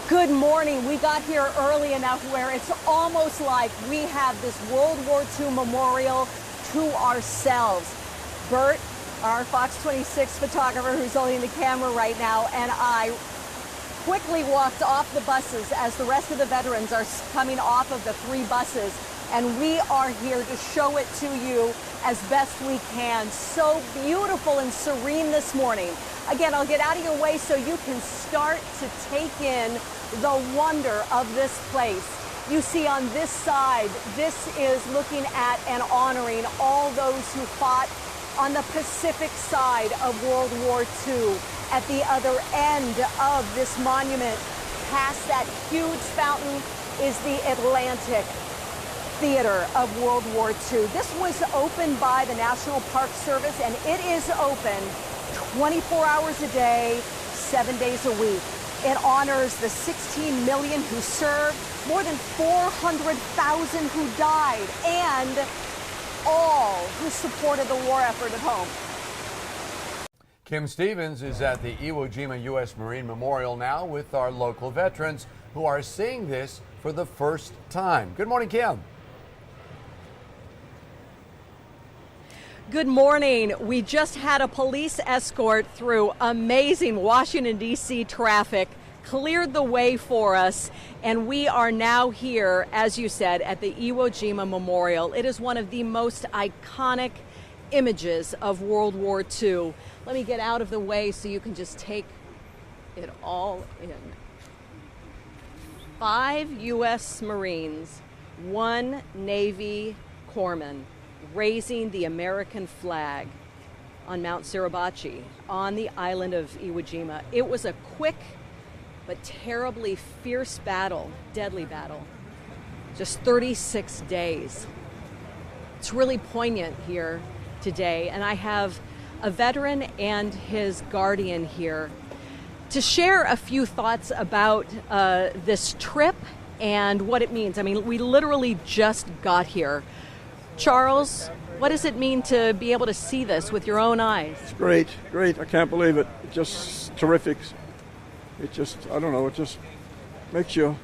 Good morning. We got here early enough where it's almost like we have this World War II memorial to ourselves. Bert, our Fox 26 photographer who's holding the camera right now, and I quickly walked off the buses as the rest of the veterans are coming off of the 3 buses. And we are here to show it to you as best we can. So beautiful and serene this morning. Again, I'll get out of your way so you can start to take in the wonder of this place. You see on this side, this is looking at and honoring all those who fought on the Pacific side of World War II. At the other end of this monument, past that huge fountain, is the Atlantic Theater of World War II. This was opened by the National Park Service, and it is open 24 hours a day, 7 days a week. It honors the 16 million who served, more than 400,000 who died, and all who supported the war effort at home. Kim Stevens is at the Iwo Jima U.S. Marine Memorial now with our local veterans who are seeing this for the first time. Good morning, Kim. Good morning. We just had a police escort through amazing Washington, D.C. traffic, cleared the way for us, and we are now here, as you said, at the Iwo Jima Memorial. It is one of the most iconic images of World War II. Let me get out of the way so you can just take it all in. 5 U.S. Marines, 1 Navy corpsman, raising the American flag on Mount Suribachi on the island of Iwo Jima. It was a quick but terribly fierce battle, deadly battle. Just 36 days. It's really poignant here today, and I have a veteran and his guardian here to share a few thoughts about this trip and what it means. I mean, we literally just got here. Charles, what does it mean to be able to see this with your own eyes? It's great, great. I can't believe it. It's just terrific. It just, I don't know, it just makes you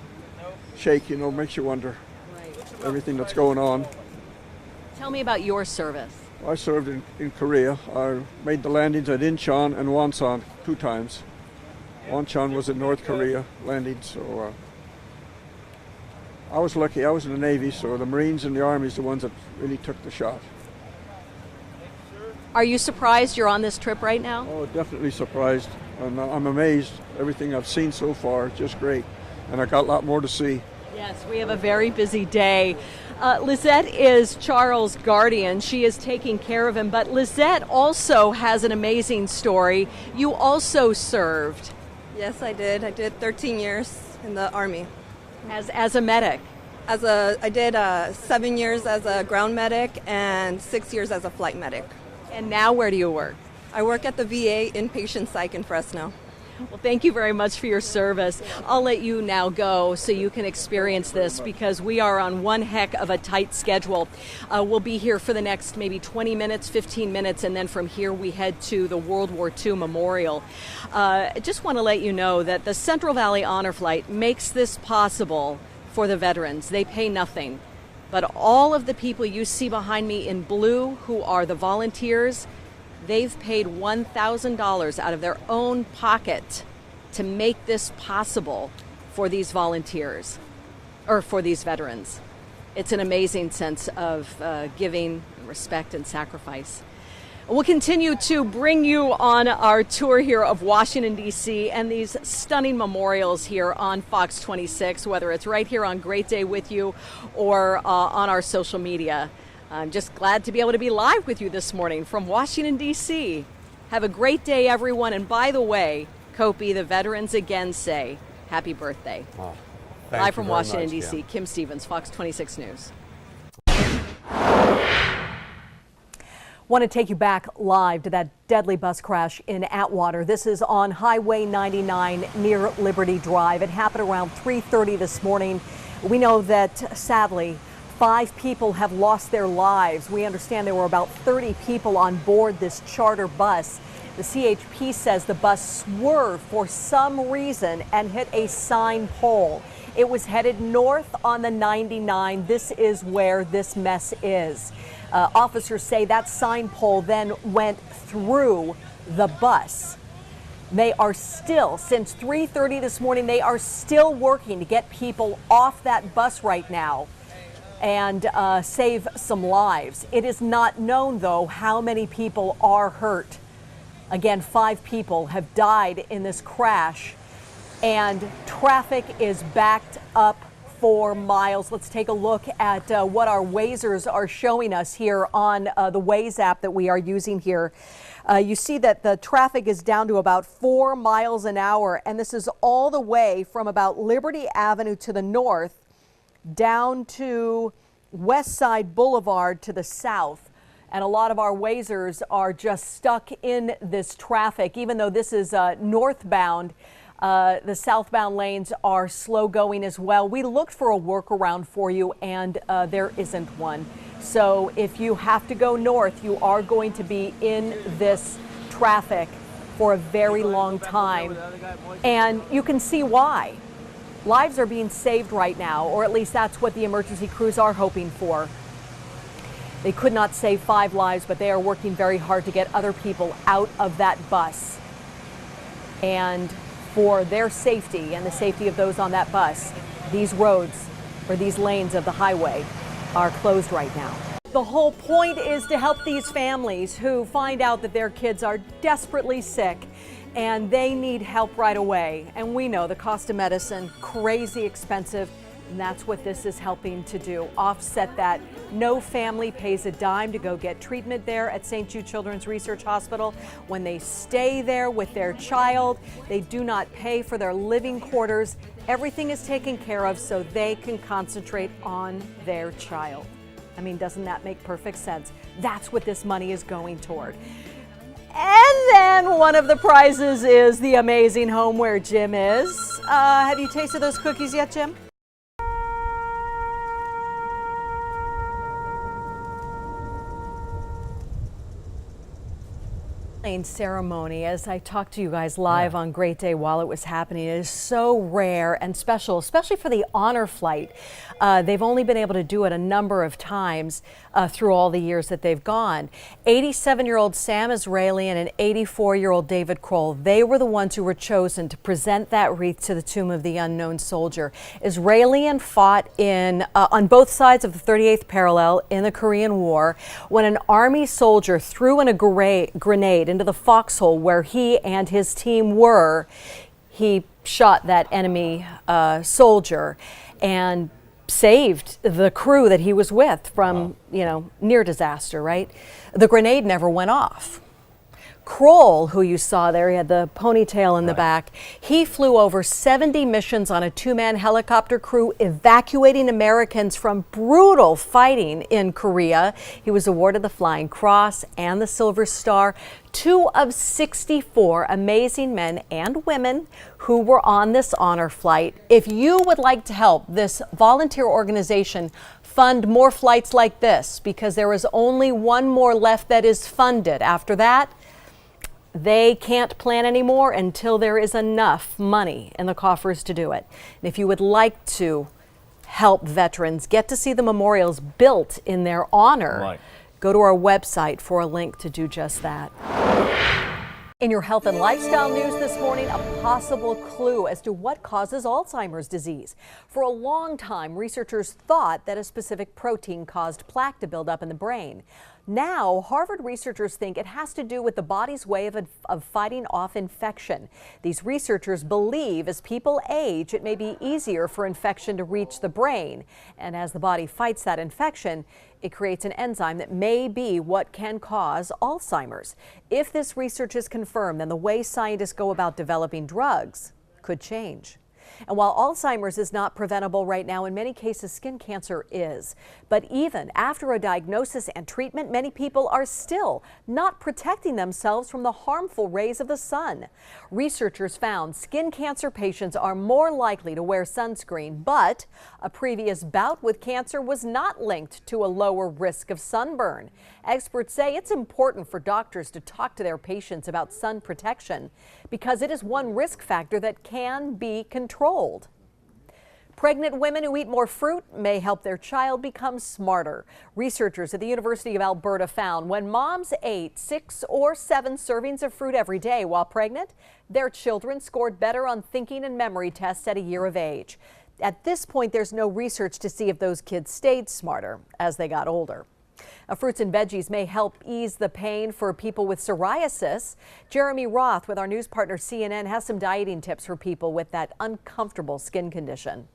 shake, you know, makes you wonder everything that's going on. Tell me about your service. I served in Korea. I made the landings at Incheon and Wonsan 2 times. Wonsan was in North Korea landing, so I was lucky. I was in the Navy, so the Marines and the Army is the ones that really took the shot. Are you surprised you're on this trip right now? Oh, definitely surprised. And I'm amazed. Everything I've seen so far, just great. And I got a lot more to see. Yes, we have a very busy day. Lizette is Charles' guardian. She is taking care of him. But Lizette also has an amazing story. You also served. Yes, I did. I did 13 years in the Army. As a medic? I did 7 years as a ground medic and 6 years as a flight medic. And now where do you work? I work at the VA inpatient psych in Fresno. Well, thank you very much for your service. I'll let you now go so you can experience this because we are on one heck of a tight schedule. We'll be here for the next maybe 20 minutes, 15 minutes, and then from here we head to the World War II Memorial. I just want to let you know that the Central Valley Honor Flight makes this possible for the veterans. They pay nothing. But all of the people you see behind me in blue who are the volunteers, they've paid $1,000 out of their own pocket to make this possible for these volunteers, or for these veterans. It's an amazing sense of giving, respect, and sacrifice. We'll continue to bring you on our tour here of Washington, D.C. and these stunning memorials here on Fox 26, whether it's right here on Great Day with you or on our social media. I'm just glad to be able to be live with you this morning from Washington, D.C. Have a great day, everyone. And by the way, Kopi, the veterans again say happy birthday. Oh, live from Washington, D.C., Kim. Kim Stevens, Fox 26 News. Want to take you back live to that deadly bus crash in Atwater. This is on Highway 99 near Liberty Drive. It happened around 3:30 this morning. We know that, sadly, 5 people have lost their lives. We understand there were about 30 people on board this charter bus. The CHP says the bus swerved for some reason and hit a sign pole. It was headed north on the 99. This is where this mess is. Officers say that sign pole then went through the bus. They are still, since 3:30 this morning, they are still working to get people off that bus right now and save some lives. It is not known, though, how many people are hurt. Again, 5 people have died in this crash, and traffic is backed up for miles. Let's take a look at what our Wazers are showing us here on the Waze app that we are using here. You see that the traffic is down to about 4 miles an hour, and this is all the way from about Liberty Avenue to the north down to West Side Boulevard to the south. And a lot of our Wazers are just stuck in this traffic. Even though this is northbound, the southbound lanes are slow going as well. We looked for a workaround for you, and there isn't one. So if you have to go north, you are going to be in this traffic for a very long time. And you can see why. Lives are being saved right now, or at least that's what the emergency crews are hoping for. They could not save 5 lives, but they are working very hard to get other people out of that bus. And for their safety and the safety of those on that bus, these roads or these lanes of the highway are closed right now. The whole point is to help these families who find out that their kids are desperately sick and they need help right away. And we know the cost of medicine, crazy expensive, and that's what this is helping to do, offset that. No family pays a dime to go get treatment there at St. Jude Children's Research Hospital. When they stay there with their child, they do not pay for their living quarters. Everything is taken care of so they can concentrate on their child. I mean, doesn't that make perfect sense? That's what this money is going toward. And then one of the prizes is the amazing home where Jim is. Have you tasted those cookies yet, Jim? Ceremony, as I talked to you guys live on Great Day while it was happening, it is so rare and special, especially for the honor flight. They've only been able to do it a number of times through all the years that they've gone. 87-year-old Sam Israelian and 84-year-old David Kroll, they were the ones who were chosen to present that wreath to the tomb of the unknown soldier. Israelian fought in on both sides of the 38th parallel in the Korean War when an Army soldier threw in a grenade into the foxhole where he and his team were. He shot that enemy soldier and saved the crew that he was with from, near disaster, right? The grenade never went off. Kroll, who you saw there, he had the ponytail in the back. He flew over 70 missions on a 2-man helicopter crew evacuating Americans from brutal fighting in Korea. He was awarded the Flying Cross and the Silver Star. 2 of 64 amazing men and women who were on this honor flight. If you would like to help this volunteer organization fund more flights like this, because there is only one more left that is funded. After that, they can't plan anymore until there is enough money in the coffers to do it. And if you would like to help veterans get to see the memorials built in their honor, go to our website for a link to do just that. In your health and lifestyle news this morning, a possible clue as to what causes Alzheimer's disease. For a long time, researchers thought that a specific protein caused plaque to build up in the brain. Now, Harvard researchers think it has to do with the body's way of fighting off infection. These researchers believe as people age, it may be easier for infection to reach the brain. And as the body fights that infection, it creates an enzyme that may be what can cause Alzheimer's. If this research is confirmed, then the way scientists go about developing drugs could change. And while Alzheimer's is not preventable right now, in many cases skin cancer is. But even after a diagnosis and treatment, many people are still not protecting themselves from the harmful rays of the sun. Researchers found skin cancer patients are more likely to wear sunscreen, but a previous bout with cancer was not linked to a lower risk of sunburn. Experts say it's important for doctors to talk to their patients about sun protection because it is one risk factor that can be controlled. Pregnant women who eat more fruit may help their child become smarter. Researchers at the University of Alberta found when moms ate 6 or 7 servings of fruit every day while pregnant, their children scored better on thinking and memory tests at a year of age. At this point, there's no research to see if those kids stayed smarter as they got older. Fruits and veggies may help ease the pain for people with psoriasis. Jeremy Roth with our news partner CNN has some dieting tips for people with that uncomfortable skin condition.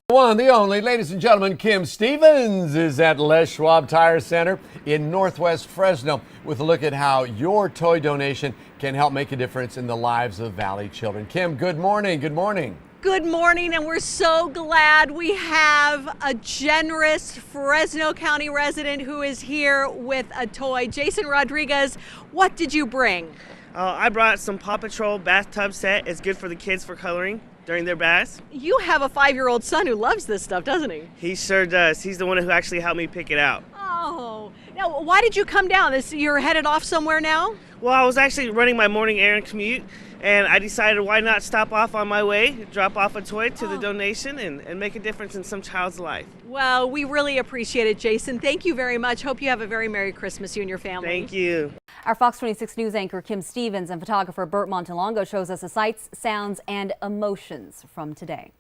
The one, the only, ladies and gentlemen, Kim Stevens is at Les Schwab Tire Center in Northwest Fresno with a look at how your toy donation can help make a difference in the lives of Valley children. Kim, good morning. Good morning. Good morning, and we're so glad we have a generous Fresno County resident who is here with a toy. Jason Rodriguez, what did you bring? I brought some Paw Patrol bathtub set. It's good for the kids for coloring during their baths. You have a 5-year-old son who loves this stuff, doesn't he? He sure does. He's the one who actually helped me pick it out. Oh, now why did you come down? You're headed off somewhere now? Well, I was actually running my morning errand commute, and I decided why not stop off on my way, drop off a toy to the donation, and make a difference in some child's life. Well, we really appreciate it, Jason. Thank you very much. Hope you have a very Merry Christmas, you and your family. Thank you. Our Fox 26 News anchor Kim Stevens and photographer Bert Montalongo shows us the sights, sounds, and emotions from today.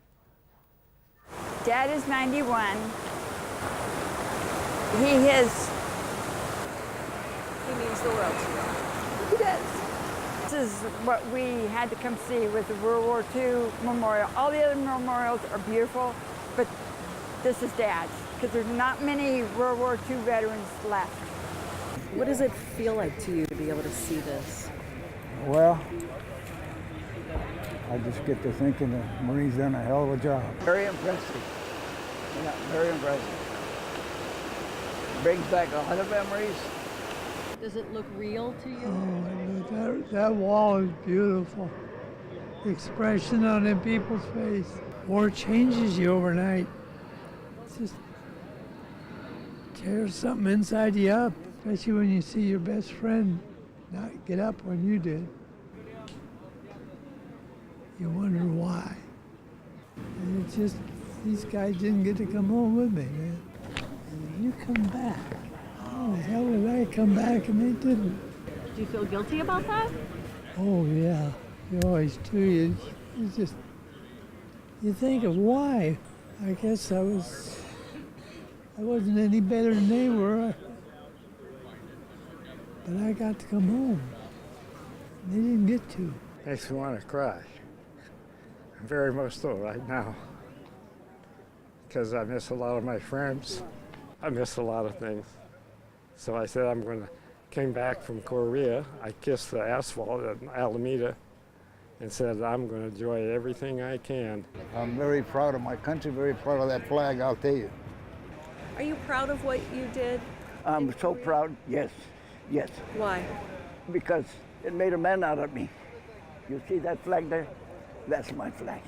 Dad is 91. He means the world to you. He does. This is what we had to come see with the World War II memorial. All the other memorials are beautiful, but this is Dad's because there's not many World War II veterans left. What does it feel like to you to be able to see this? Well, I just get to thinking the Marines done a hell of a job. Very impressive. Yeah, very impressive. Brings back a lot of memories. Does it look real to you? Oh, that wall is beautiful. The expression on the people's face. War changes you overnight. It just tears something inside you up, especially when you see your best friend not get up when you did. You wonder why. And it's just, these guys didn't get to come home with me, man. And you come back. How the hell did I come back and they didn't? Do you feel guilty about that? Oh yeah, you always do. You just, you think of why. I guess I wasn't any better than they were. But I got to come home. They didn't get to. Makes me want to cry. Very much so right now. Because I miss a lot of my friends. I miss a lot of things. So I said came back from Korea. I kissed the asphalt at Alameda and said I'm going to enjoy everything I can. I'm very proud of my country, very proud of that flag, I'll tell you. Are you proud of what you did? I'm so proud, yes, yes. Why? Because it made a man out of me. You see that flag there? That's my flag.